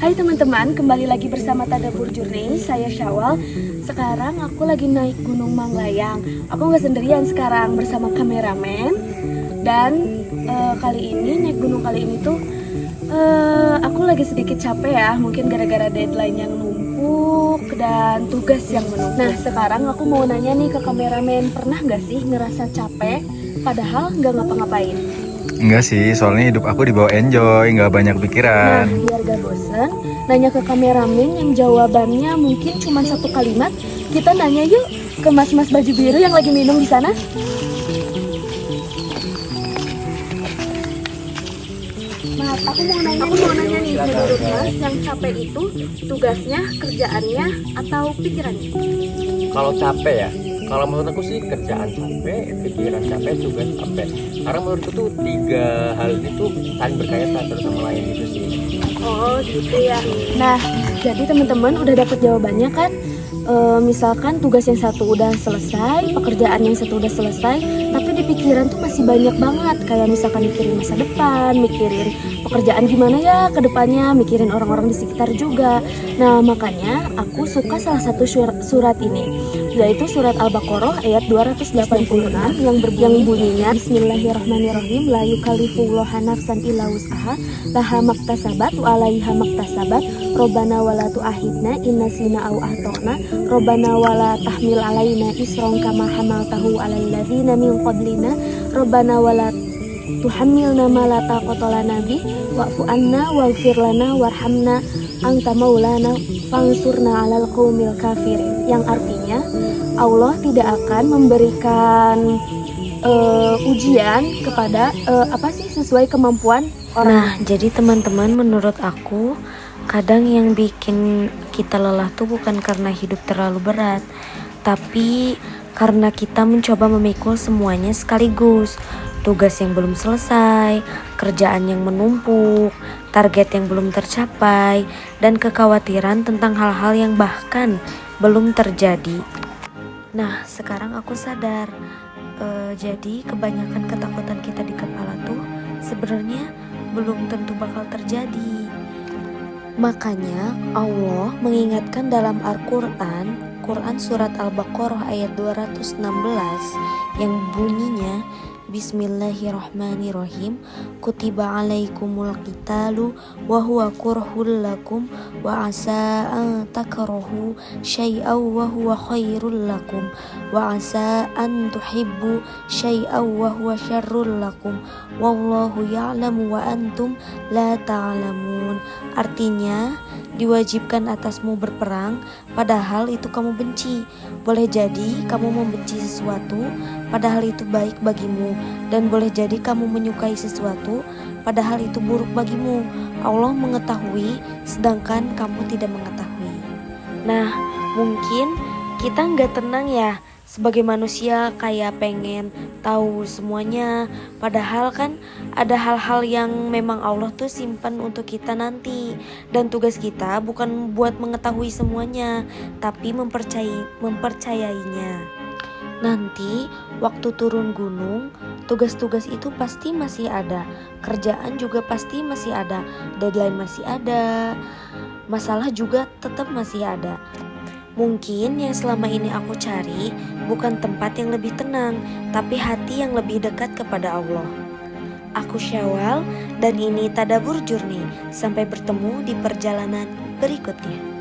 Hai teman-teman, kembali lagi bersama Tadabur Journey. Saya Syawal. Sekarang aku lagi naik Gunung Manglayang. Aku nggak sendirian sekarang, bersama kameramen. Dan kali ini naik gunung kali ini tuh aku lagi sedikit capek ya. Mungkin gara-gara deadline yang numpuk dan tugas yang menumpuk. Nah sekarang aku mau nanya nih ke kameramen, pernah nggak sih ngerasa capek padahal nggak ngapa-ngapain? Enggak sih, soalnya hidup aku dibawa enjoy, nggak banyak Nah, pikiran. biar gak bosen, nanya ke kameramen yang jawabannya mungkin cuma satu kalimat. Kita nanya yuk ke mas-mas baju biru yang lagi minum di sana. Maaf, aku mau nanya nih, menurut mas yang capek itu tugasnya, kerjaannya, atau pikirannya? Kalau capek ya, kalau menurut aku sih kerjaan capek, pikiran capek, tugas capek. Karena menurutku tuh tiga hal ini tuh saling berkaitan satu sama lain gitu sih. Oh gitu ya. Nah, jadi teman-teman udah dapet jawabannya kan? Misalkan tugas yang satu udah selesai, pekerjaan yang satu udah selesai, tapi di pikiran tuh masih banyak banget. Kayak misalkan mikirin masa depan, mikirin pekerjaan gimana ya ke depannya, mikirin orang-orang di sekitar juga. Nah, makanya aku suka salah satu surat ini, yaitu surat Al-Baqarah ayat 286 yang bunyinya Bismillahirrahmanirrahim, la yukallifullahu nafsan illa wus'aha, laha maktasabat wa 'alaiha maktasabat, Robbana wala tu'ahidna inna sina au ahtona, Robbana wala tahmil alaina isron kama hamaltahu alal ladzina min qablina, Robbana wala tuhammilna ma la taqata lana bih, wa'fu anna waghfir lana warhamna anta maulana fansurna alal qaumil kafirin. Yang artinya Allah tidak akan memberikan ujian kepada sesuai kemampuan orang. Nah, jadi teman-teman, menurut aku kadang yang bikin kita lelah tuh bukan karena hidup terlalu berat, tapi karena kita mencoba memikul semuanya sekaligus. Tugas yang belum selesai, kerjaan yang menumpuk, target yang belum tercapai, dan kekhawatiran tentang hal-hal yang bahkan belum terjadi. Nah, sekarang aku sadar, jadi kebanyakan ketakutan kita di kepala tuh sebenarnya belum tentu bakal terjadi. Makanya Allah mengingatkan dalam Quran surat Al-Baqarah ayat 216 yang bunyinya Bismillahirrahmanirrahim, kutiba alaikumul qitalu wa huwa kurhul lakum wa asa an takrahu syai'aw wa huwa khairul lakum wa asa an tuhibbu syai'aw wa huwa syarrul lakum wallahu ya'lamu wa antum la ta'lamun. Artinya, diwajibkan atasmu berperang padahal itu kamu benci. Boleh jadi kamu membenci sesuatu padahal itu baik bagimu, dan boleh jadi kamu menyukai sesuatu padahal itu buruk bagimu. Allah mengetahui sedangkan kamu tidak mengetahui. Nah, mungkin kita nggak tenang ya sebagai manusia, kayak pengen tahu semuanya, padahal kan ada hal-hal yang memang Allah tuh simpan untuk kita nanti, dan tugas kita bukan buat mengetahui semuanya, tapi mempercayainya. Nanti waktu turun gunung, tugas-tugas itu pasti masih ada, kerjaan juga pasti masih ada, deadline masih ada, masalah juga tetap masih ada. Mungkin yang selama ini aku cari bukan tempat yang lebih tenang, tapi hati yang lebih dekat kepada Allah. Aku Syawal dan ini Tadabur Journey. Sampai bertemu di perjalanan berikutnya.